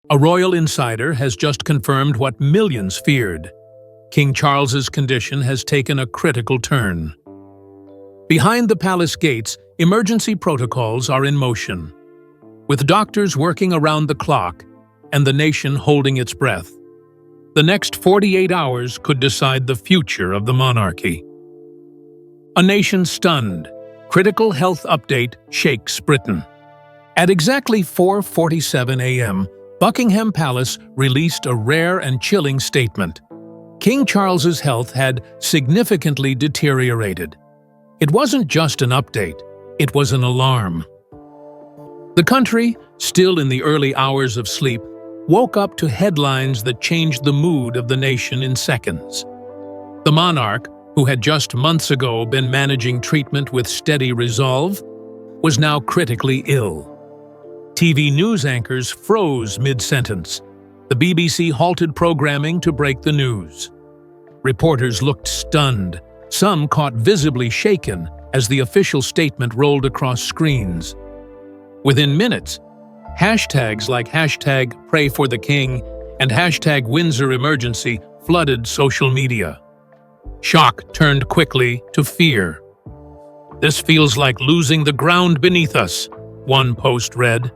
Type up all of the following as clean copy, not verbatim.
A royal insider has just confirmed what millions feared. King Charles's condition has taken a critical turn. Behind the palace gates, emergency protocols are in motion, with doctors working around the clock and the nation holding its breath. The next 48 hours could decide the future of the monarchy. A nation stunned. Critical health update shakes Britain. At exactly 4:47 a.m., Buckingham Palace released a rare and chilling statement. King Charles's health had significantly deteriorated. It wasn't just an update, it was an alarm. The country, still in the early hours of sleep, woke up to headlines that changed the mood of the nation in seconds. The monarch, who had just months ago been managing treatment with steady resolve, was now critically ill. TV news anchors froze mid-sentence. The BBC halted programming to break the news. Reporters looked stunned, some caught visibly shaken as the official statement rolled across screens. Within minutes, hashtags like #PrayForTheKing and #WindsorEmergency flooded social media. Shock turned quickly to fear. "This feels like losing the ground beneath us," one post read.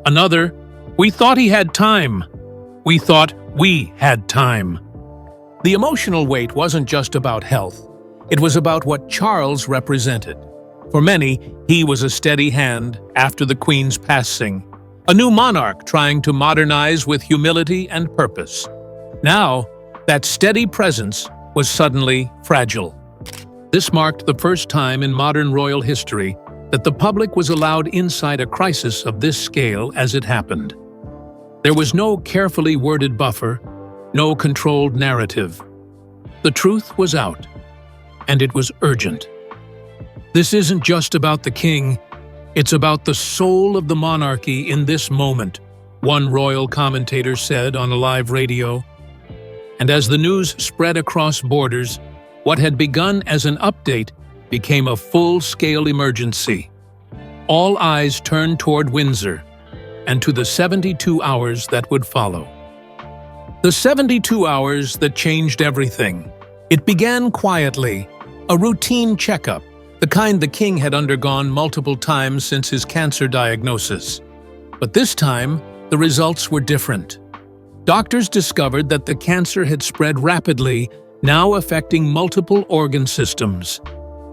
Another, "We thought he had time. We thought we had time." The emotional weight wasn't just about health. It was about what Charles represented. For many, he was a steady hand after the Queen's passing, a new monarch trying to modernize with humility and purpose. Now, that steady presence was suddenly fragile. This marked the first time in modern royal history that the public was allowed inside a crisis of this scale as it happened. There was no carefully worded buffer, no controlled narrative. The truth was out, and it was urgent. This isn't just about the king, it's about the soul of the monarchy in this moment, one royal commentator said on a live radio. And as the news spread across borders, what had begun as an update became a full-scale emergency. All eyes turned toward Windsor and to the 72 hours that would follow. The 72 hours that changed everything. It began quietly, a routine checkup, the kind the king had undergone multiple times since his cancer diagnosis. But this time, the results were different. Doctors discovered that the cancer had spread rapidly, now affecting multiple organ systems.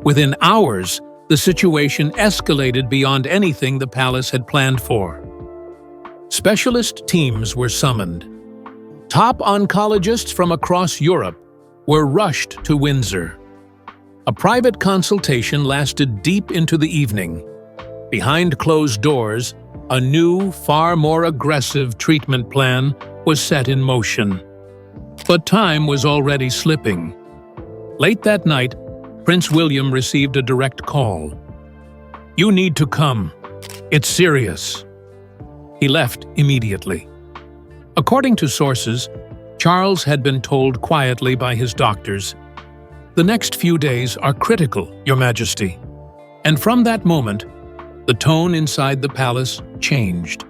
Within hours, the situation escalated beyond anything the palace had planned for. Specialist teams were summoned. Top oncologists from across Europe were rushed to Windsor. A private consultation lasted deep into the evening. Behind closed doors, a new, far more aggressive treatment plan was set in motion. But time was already slipping. Late that night, Prince William received a direct call. "You need to come. It's serious." He left immediately. According to sources, Charles had been told quietly by his doctors, "The next few days are critical, Your Majesty." And from that moment, the tone inside the palace changed.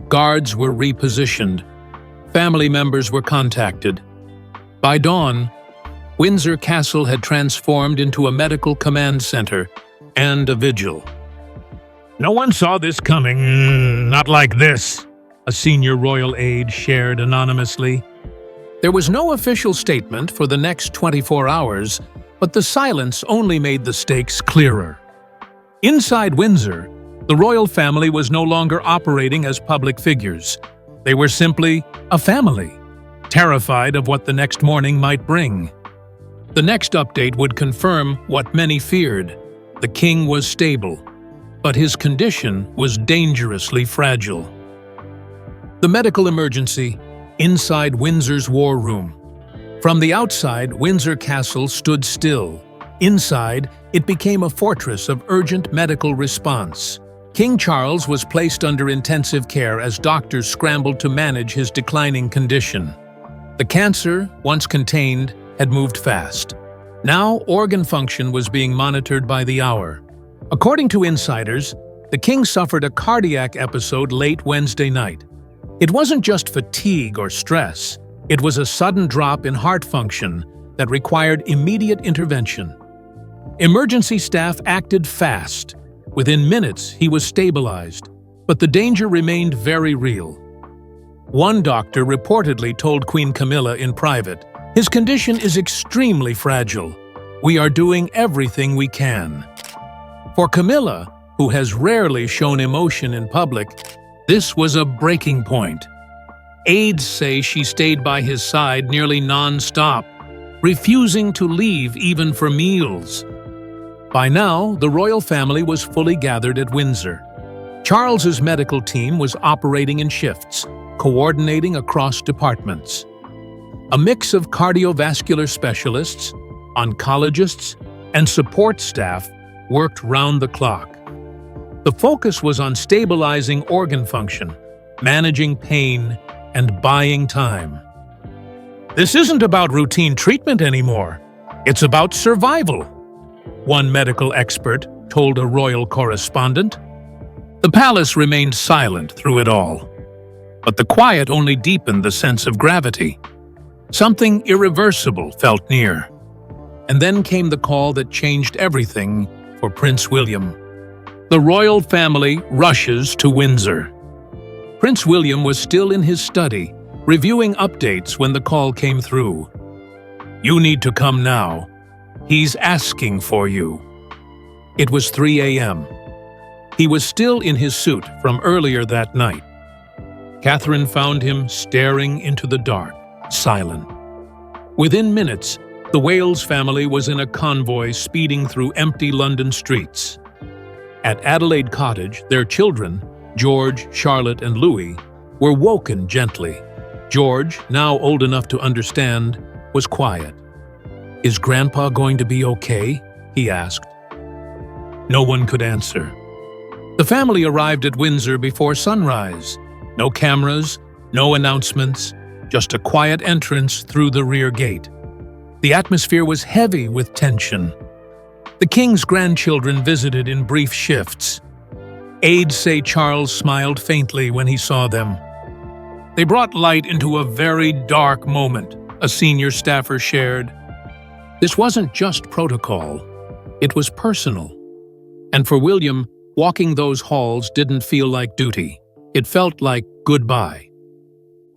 Guards were repositioned. Family members were contacted. By dawn, Windsor Castle had transformed into a medical command center and a vigil. "No one saw this coming, not like this," a senior royal aide shared anonymously. There was no official statement for the next 24 hours, but the silence only made the stakes clearer. Inside Windsor, the royal family was no longer operating as public figures. They were simply a family, terrified of what the next morning might bring. The next update would confirm what many feared. The king was stable, but his condition was dangerously fragile. The medical emergency inside Windsor's war room. From the outside, Windsor Castle stood still. Inside, it became a fortress of urgent medical response. King Charles was placed under intensive care as doctors scrambled to manage his declining condition. The cancer, once contained, had moved fast. Now, organ function was being monitored by the hour. According to insiders, the king suffered a cardiac episode late Wednesday night. It wasn't just fatigue or stress. It was a sudden drop in heart function that required immediate intervention. Emergency staff acted fast. Within minutes, he was stabilized, but the danger remained very real. One doctor reportedly told Queen Camilla in private, "His condition is extremely fragile. We are doing everything we can." For Camilla, who has rarely shown emotion in public, this was a breaking point. Aides say she stayed by his side nearly non-stop, refusing to leave even for meals. By now, the royal family was fully gathered at Windsor. Charles's medical team was operating in shifts, coordinating across departments. A mix of cardiovascular specialists, oncologists, and support staff worked round the clock. The focus was on stabilizing organ function, managing pain, and buying time. "This isn't about routine treatment anymore. It's about survival," one medical expert told a royal correspondent. The palace remained silent through it all. But the quiet only deepened the sense of gravity. Something irreversible felt near. And then came the call that changed everything for Prince William. The royal family rushes to Windsor. Prince William was still in his study, reviewing updates when the call came through. "You need to come now. He's asking for you." It was 3 a.m. He was still in his suit from earlier that night. Catherine found him staring into the dark, silent. Within minutes, the Wales family was in a convoy speeding through empty London streets. At Adelaide Cottage, their children, George, Charlotte, and Louis, were woken gently. George, now old enough to understand, was quiet. "Is Grandpa going to be okay?" he asked. No one could answer. The family arrived at Windsor before sunrise. No cameras, no announcements, just a quiet entrance through the rear gate. The atmosphere was heavy with tension. The king's grandchildren visited in brief shifts. Aides say Charles smiled faintly when he saw them. "They brought light into a very dark moment," a senior staffer shared. This wasn't just protocol. It was personal. And for William, walking those halls didn't feel like duty. It felt like goodbye.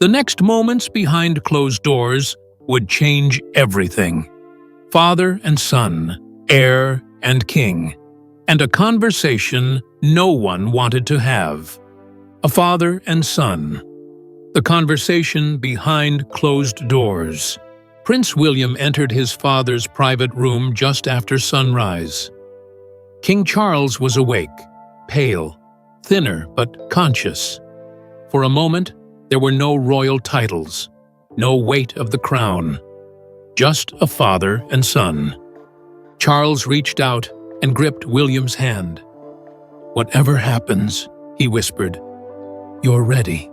The next moments behind closed doors would change everything. Father and son, heir and king, and a conversation no one wanted to have. A father and son. The conversation behind closed doors. Prince William entered his father's private room just after sunrise. King Charles was awake, pale, thinner but conscious. For a moment, there were no royal titles, no weight of the crown. Just a father and son. Charles reached out and gripped William's hand. "Whatever happens," he whispered, "you're ready.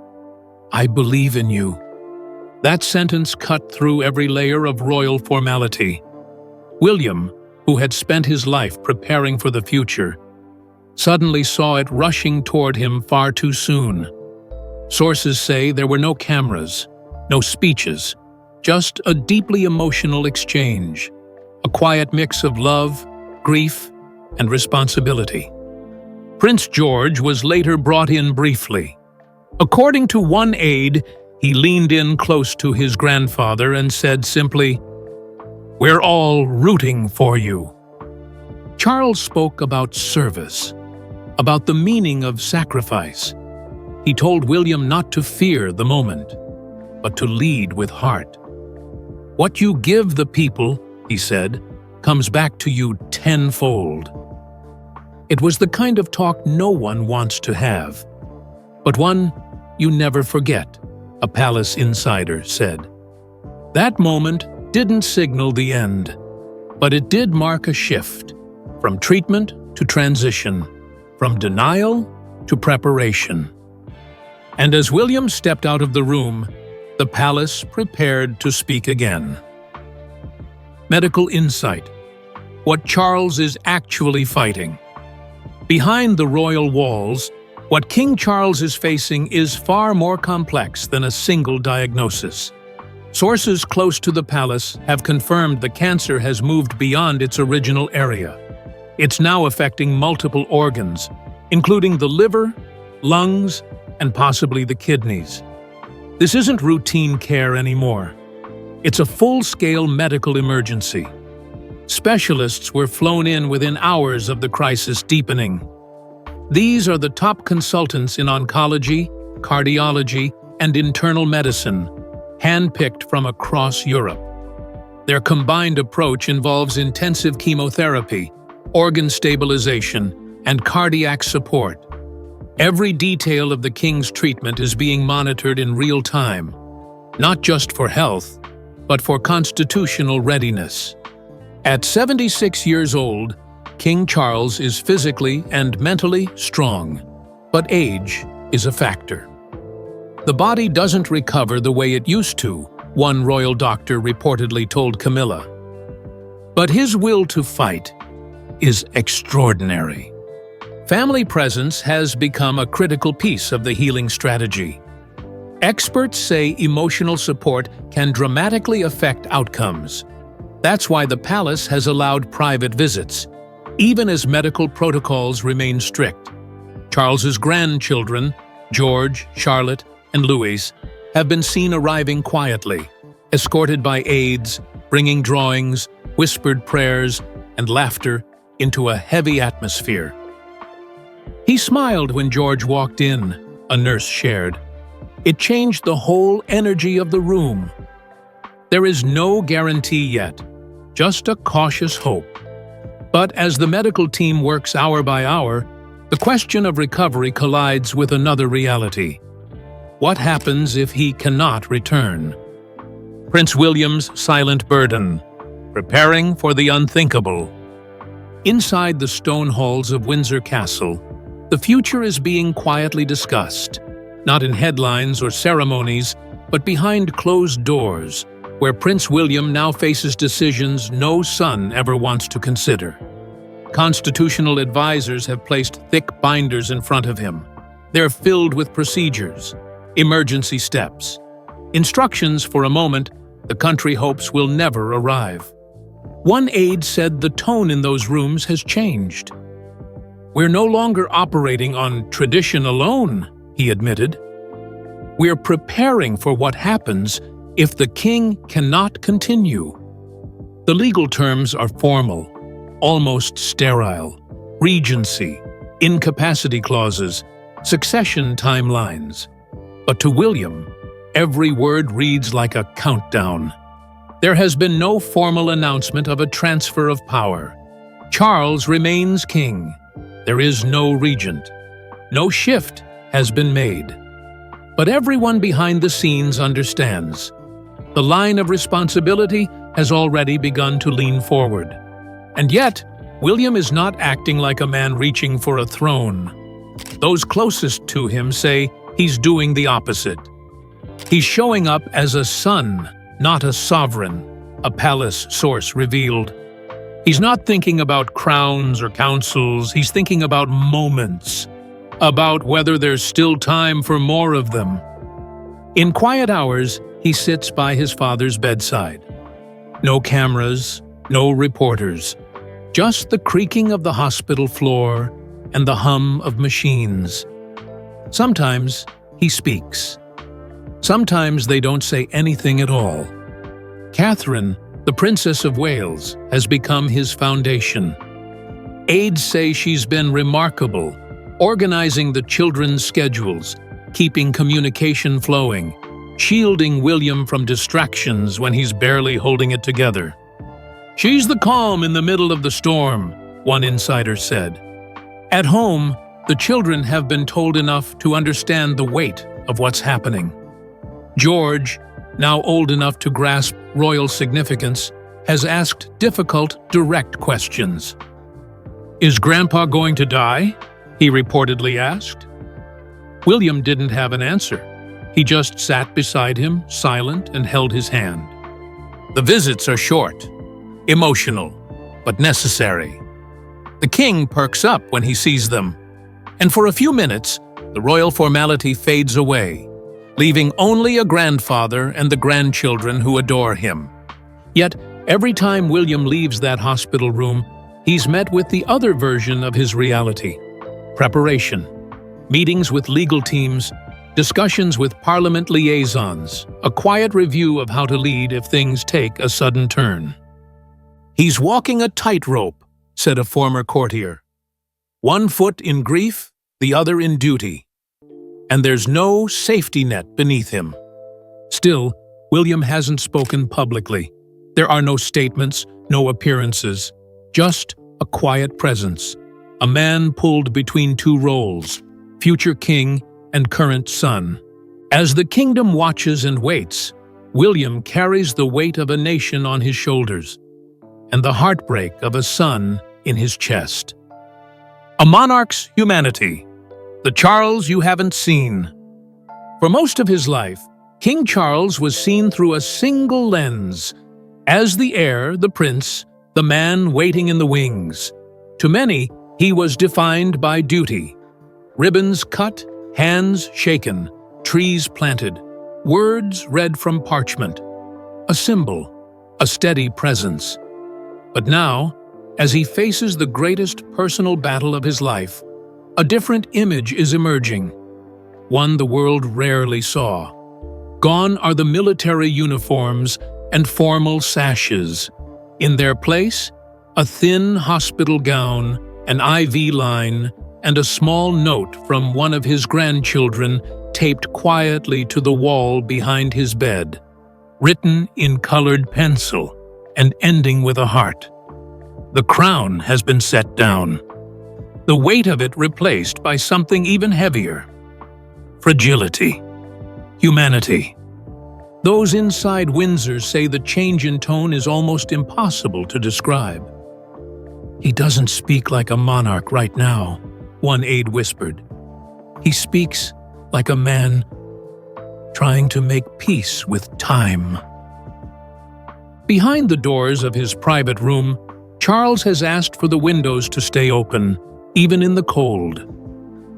I believe in you." That sentence cut through every layer of royal formality. William, who had spent his life preparing for the future, suddenly saw it rushing toward him far too soon. Sources say there were no cameras, no speeches, just a deeply emotional exchange, a quiet mix of love, grief, and responsibility. Prince George was later brought in briefly. According to one aide, he leaned in close to his grandfather and said simply, "We're all rooting for you." Charles spoke about service, about the meaning of sacrifice. He told William not to fear the moment, but to lead with heart. "What you give the people," he said, "comes back to you tenfold." It was the kind of talk no one wants to have, but one you never forget, a palace insider said. That moment didn't signal the end, but it did mark a shift, from treatment to transition, from denial to preparation. And as William stepped out of the room, the palace prepared to speak again. Medical insight. What Charles is actually fighting. Behind the royal walls, What King Charles is facing is far more complex than a single diagnosis. Sources close to the palace have confirmed the cancer has moved beyond its original area. It's now affecting multiple organs, including the liver, lungs, and possibly the kidneys. This isn't routine care anymore. It's a full-scale medical emergency. Specialists were flown in within hours of the crisis deepening. These are the top consultants in oncology, cardiology, and internal medicine, handpicked from across Europe. Their combined approach involves intensive chemotherapy, organ stabilization, and cardiac support. Every detail of the king's treatment is being monitored in real time, not just for health, but for constitutional readiness. At 76 years old, King Charles is physically and mentally strong, but age is a factor. The body doesn't recover the way it used to, one royal doctor reportedly told Camilla. But his will to fight is extraordinary. Family presence has become a critical piece of the healing strategy. Experts say emotional support can dramatically affect outcomes. That's why the palace has allowed private visits, even as medical protocols remain strict. Charles's grandchildren, George, Charlotte, and Louis, have been seen arriving quietly, escorted by aides, bringing drawings, whispered prayers, and laughter into a heavy atmosphere. He smiled when George walked in, a nurse shared. It changed the whole energy of the room. There is no guarantee yet, just a cautious hope. But as the medical team works hour by hour, the question of recovery collides with another reality. What happens if he cannot return? Prince William's silent burden, preparing for the unthinkable. Inside the stone halls of Windsor Castle, the future is being quietly discussed, not in headlines or ceremonies, but behind closed doors, where Prince William now faces decisions no son ever wants to consider. Constitutional advisors have placed thick binders in front of him. They're filled with procedures, emergency steps, instructions for a moment the country hopes will never arrive. One aide said the tone in those rooms has changed. "We're no longer operating on tradition alone," he admitted. "We're preparing for what happens if the king cannot continue." The legal terms are formal, almost sterile: regency, incapacity clauses, succession timelines. But to William, every word reads like a countdown. There has been no formal announcement of a transfer of power. Charles remains king. There is no regent. No shift has been made. But everyone behind the scenes understands. The line of responsibility has already begun to lean forward. And yet, William is not acting like a man reaching for a throne. Those closest to him say he's doing the opposite. He's showing up as a son, not a sovereign, a palace source revealed. He's not thinking about crowns or councils, he's thinking about moments, about whether there's still time for more of them. In quiet hours, he sits by his father's bedside. No cameras, no reporters, just the creaking of the hospital floor and the hum of machines. Sometimes he speaks. Sometimes they don't say anything at all. Catherine, the Princess of Wales, has become his foundation. Aides say she's been remarkable, organizing the children's schedules, keeping communication flowing, shielding William from distractions when he's barely holding it together. "She's the calm in the middle of the storm," one insider said. At home, the children have been told enough to understand the weight of what's happening. George, now old enough to grasp royal significance, has asked difficult, direct questions. "Is Grandpa going to die?" he reportedly asked. William didn't have an answer. He just sat beside him, silent, and held his hand. The visits are short, emotional, but necessary. The king perks up when he sees them, and for a few minutes, The royal formality fades away, leaving only a grandfather and the grandchildren who adore him. Yet, every time William leaves that hospital room, he's met with the other version of his reality: preparation, meetings with legal teams, discussions with parliament liaisons, a quiet review of how to lead if things take a sudden turn. "He's walking a tightrope," said a former courtier. "One foot in grief, the other in duty. And there's no safety net beneath him." Still, William hasn't spoken publicly. There are no statements, no appearances, just a quiet presence, a man pulled between two roles, future king and current son. As the kingdom watches and waits, William carries the weight of a nation on his shoulders and the heartbreak of a son in his chest. A monarch's humanity, the Charles you haven't seen. For most of his life, King Charles was seen through a single lens, as the heir, the prince, the man waiting in the wings. To many, he was defined by duty. Ribbons cut, hands shaken, trees planted, words read from parchment. A symbol, a steady presence. But now, as he faces the greatest personal battle of his life, a different image is emerging, one the world rarely saw. Gone are the military uniforms and formal sashes. In their place, a thin hospital gown, an IV line, and a small note from one of his grandchildren taped quietly to the wall behind his bed, written in colored pencil and ending with a heart. The crown has been set down, the weight of it replaced by something even heavier: fragility, humanity. Those inside Windsor say the change in tone is almost impossible to describe. "He doesn't speak like a monarch right now," one aide whispered. "He speaks like a man trying to make peace with time." Behind the doors of his private room, Charles has asked for the windows to stay open, even in the cold.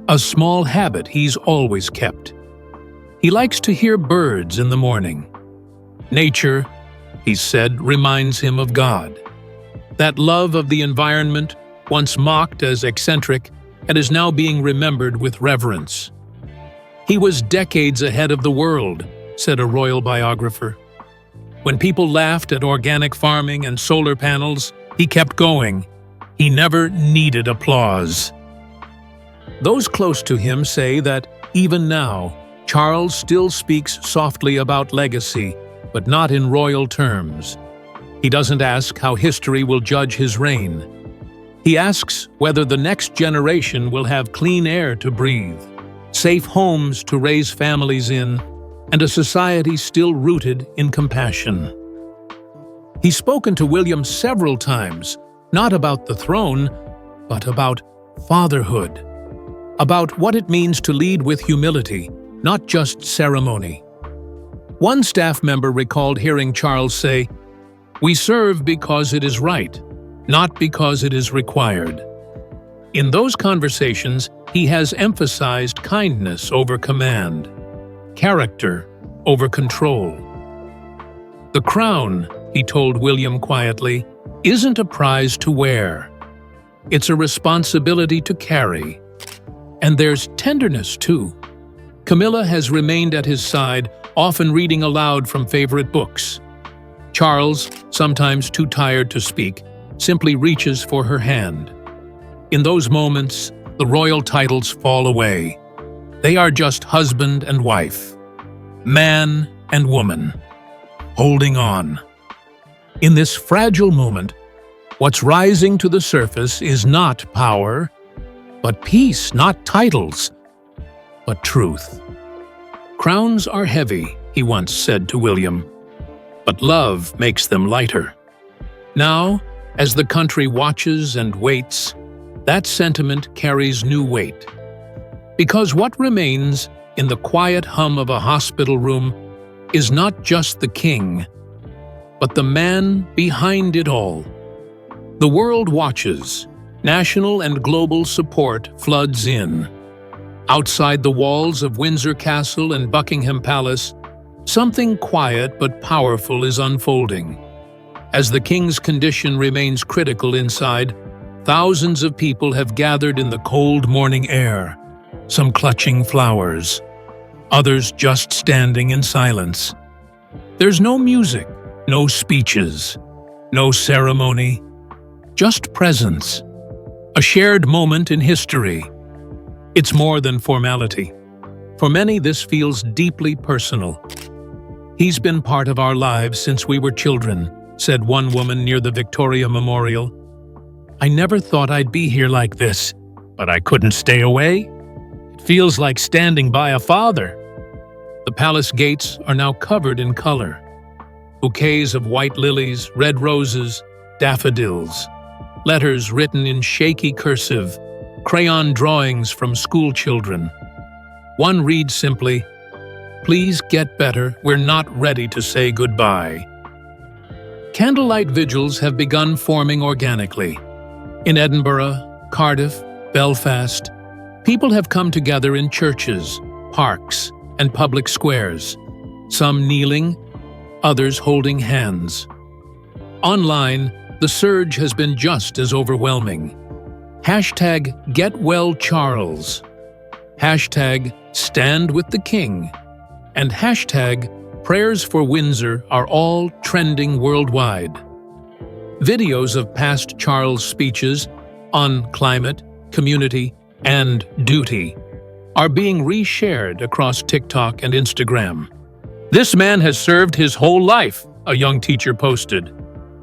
A small habit he's always kept. He likes to hear birds in the morning. Nature, he said, reminds him of God. That love of the environment, once mocked as eccentric, and is now being remembered with reverence. "He was decades ahead of the world," said a royal biographer. "When people laughed at organic farming and solar panels, he kept going. He never needed applause." Those close to him say that, even now, Charles still speaks softly about legacy, but not in royal terms. He doesn't ask how history will judge his reign. He asks whether the next generation will have clean air to breathe, safe homes to raise families in, and a society still rooted in compassion. He's spoken to William several times, not about the throne, but about fatherhood, about what it means to lead with humility, not just ceremony. One staff member recalled hearing Charles say, "We serve because it is right, not because it is required." In those conversations, he has emphasized kindness over command, character over control. "The crown," he told William quietly, "isn't a prize to wear. It's a responsibility to carry. And there's tenderness, too." Camilla has remained at his side, often reading aloud from favorite books. Charles, sometimes too tired to speak, simply reaches for her hand. In those moments, the royal titles fall away. They are just husband and wife, man and woman, holding on. In this fragile moment, what's rising to the surface is not power, but peace, not titles, but truth. "Crowns are heavy," he once said to William, "but love makes them lighter." Now, as the country watches and waits, that sentiment carries new weight. Because what remains in the quiet hum of a hospital room is not just the king, but the man behind it all. The world watches. National and global support floods in. Outside the walls of Windsor Castle and Buckingham Palace, something quiet but powerful is unfolding. As the king's condition remains critical inside, thousands of people have gathered in the cold morning air, some clutching flowers, others just standing in silence. There's no music, no speeches, no ceremony, just presence, a shared moment in history. It's more than formality. For many, this feels deeply personal. "He's been part of our lives since we were children," said one woman near the Victoria Memorial. "I never thought I'd be here like this, but I couldn't stay away. It feels like standing by a father." The palace gates are now covered in color. Bouquets of white lilies, red roses, daffodils. Letters written in shaky cursive, crayon drawings from school children. One reads simply, "Please get better, we're not ready to say goodbye." Candlelight vigils have begun forming organically. In Edinburgh, Cardiff, Belfast, people have come together in churches, parks, and public squares, some kneeling, others holding hands. Online, the surge has been just as overwhelming. Hashtag #GetWellCharles, hashtag #StandWithTheKing, and hashtag Prayers for Windsor are all trending worldwide. Videos of past Charles speeches on climate, community, and duty are being reshared across TikTok and Instagram. "This man has served his whole life," a young teacher posted.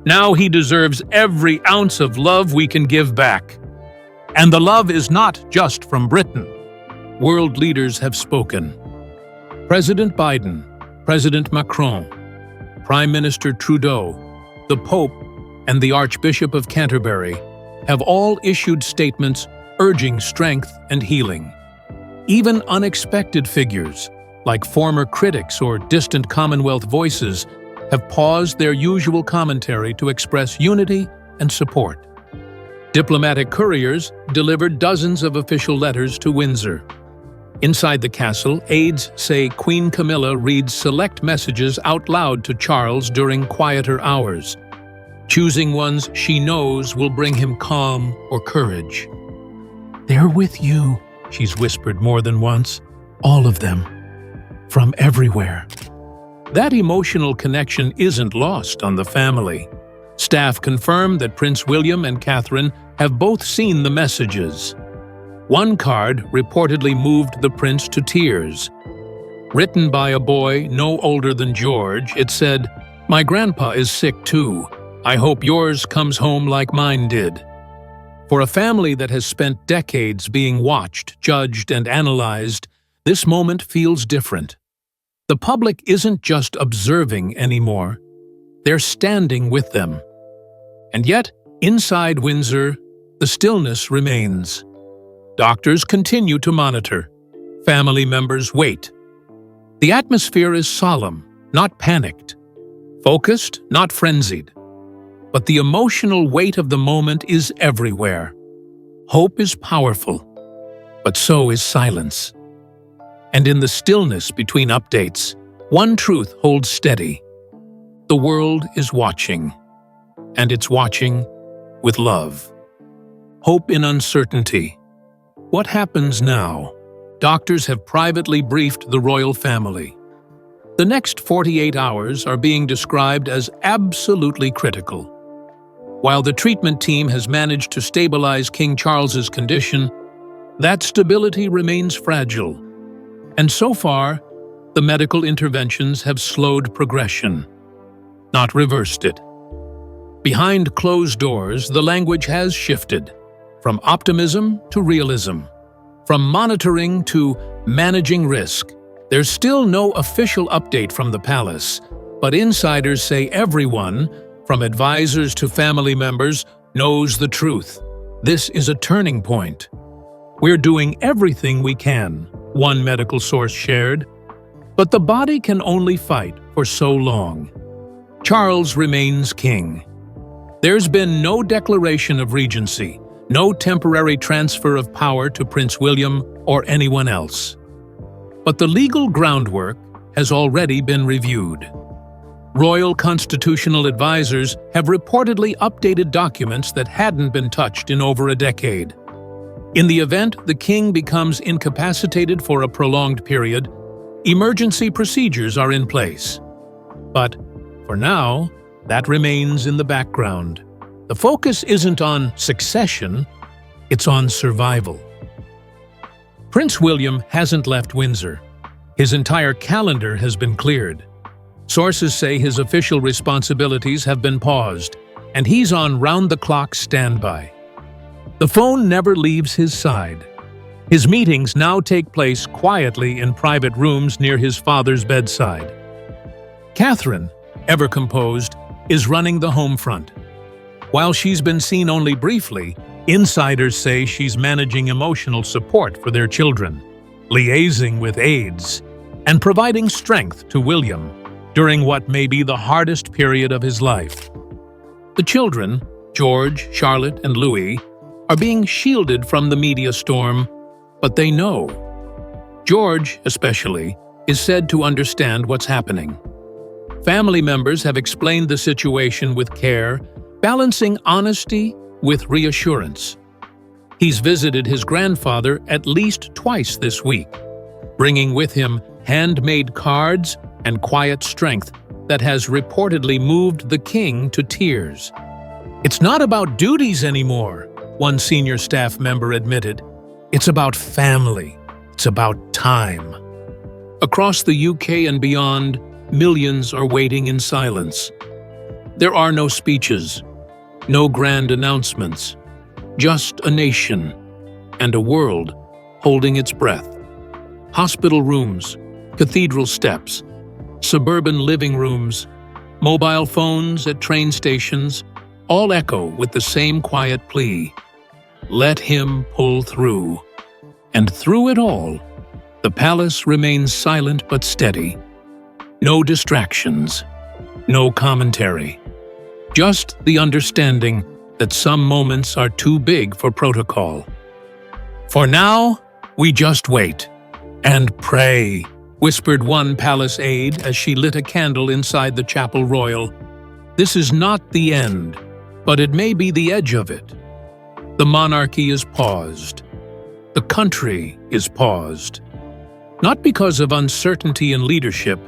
"Now he deserves every ounce of love we can give back." And the love is not just from Britain. World leaders have spoken. President Biden, President Macron, Prime Minister Trudeau, the Pope, and the Archbishop of Canterbury have all issued statements urging strength and healing. Even unexpected figures, like former critics or distant Commonwealth voices, have paused their usual commentary to express unity and support. Diplomatic couriers delivered dozens of official letters to Windsor. Inside the castle, aides say Queen Camilla reads select messages out loud to Charles during quieter hours, choosing ones she knows will bring him calm or courage. "They're with you," she's whispered more than once. "All of them. From everywhere." That emotional connection isn't lost on the family. Staff confirm that Prince William and Catherine have both seen the messages. One card reportedly moved the prince to tears. Written by a boy no older than George, it said, "My grandpa is sick too. I hope yours comes home like mine did." For a family that has spent decades being watched, judged, and analyzed, this moment feels different. The public isn't just observing anymore. They're standing with them. And yet, inside Windsor, the stillness remains. Doctors continue to monitor. Family members wait. The atmosphere is solemn, not panicked. Focused, not frenzied. But the emotional weight of the moment is everywhere. Hope is powerful, but so is silence. And in the stillness between updates, one truth holds steady. The world is watching, and it's watching with love. Hope in uncertainty. What happens now? Doctors have privately briefed the royal family. The next 48 hours are being described as absolutely critical. While the treatment team has managed to stabilize King Charles's condition, that stability remains fragile. And so far, the medical interventions have slowed progression, not reversed it. Behind closed doors, the language has shifted, from optimism to realism, from monitoring to managing risk. There's still no official update from the palace, but insiders say everyone, from advisors to family members, knows the truth. This is a turning point. "We're doing everything we can," one medical source shared. But the body can only fight for so long. Charles remains king. There's been no declaration of regency, No temporary transfer of power to Prince William or anyone else. But the legal groundwork has already been reviewed. Royal constitutional advisors have reportedly updated documents that hadn't been touched in over a decade. In the event the king becomes incapacitated for a prolonged period, emergency procedures are in place. But, for now, that remains in the background. The focus isn't on succession, it's on survival. Prince William hasn't left Windsor. His entire calendar has been cleared. Sources say his official responsibilities have been paused, and he's on round-the-clock standby. The phone never leaves his side. His meetings now take place quietly in private rooms near his father's bedside. Catherine, ever composed, is running the home front. While she's been seen only briefly, insiders say she's managing emotional support for their children, liaising with aides, and providing strength to William during what may be the hardest period of his life. The children, George, Charlotte, and Louis, are being shielded from the media storm, but they know. George, especially, is said to understand what's happening. Family members have explained the situation with care, balancing honesty with reassurance. He's visited his grandfather at least twice this week, bringing with him handmade cards and quiet strength that has reportedly moved the king to tears. It's not about duties anymore, one senior staff member admitted. It's about family. It's about time. Across the UK and beyond, millions are waiting in silence. There are no speeches, no grand announcements, just a nation and a world holding its breath. Hospital rooms, cathedral steps, suburban living rooms, mobile phones at train stations, all echo with the same quiet plea. Let him pull through. And through it all, the palace remains silent but steady. No distractions, no commentary. Just the understanding that some moments are too big for protocol. For now, we just wait and pray, whispered one palace aide as she lit a candle inside the Chapel Royal. This is not the end, but it may be the edge of it. The monarchy is paused. The country is paused. Not because of uncertainty in leadership,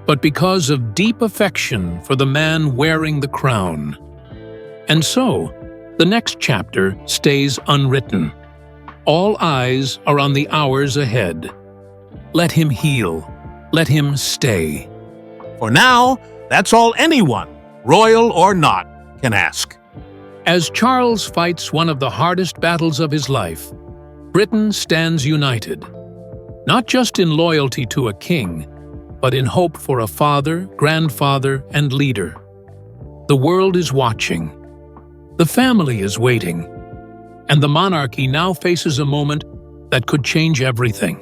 but because of deep affection for the man wearing the crown. And so, the next chapter stays unwritten. All eyes are on the hours ahead. Let him heal. Let him stay. For now, that's all anyone, royal or not, can ask. As Charles fights one of the hardest battles of his life, Britain stands united, not just in loyalty to a king, but in hope for a father, grandfather, and leader. The world is watching. The family is waiting. And the monarchy now faces a moment that could change everything.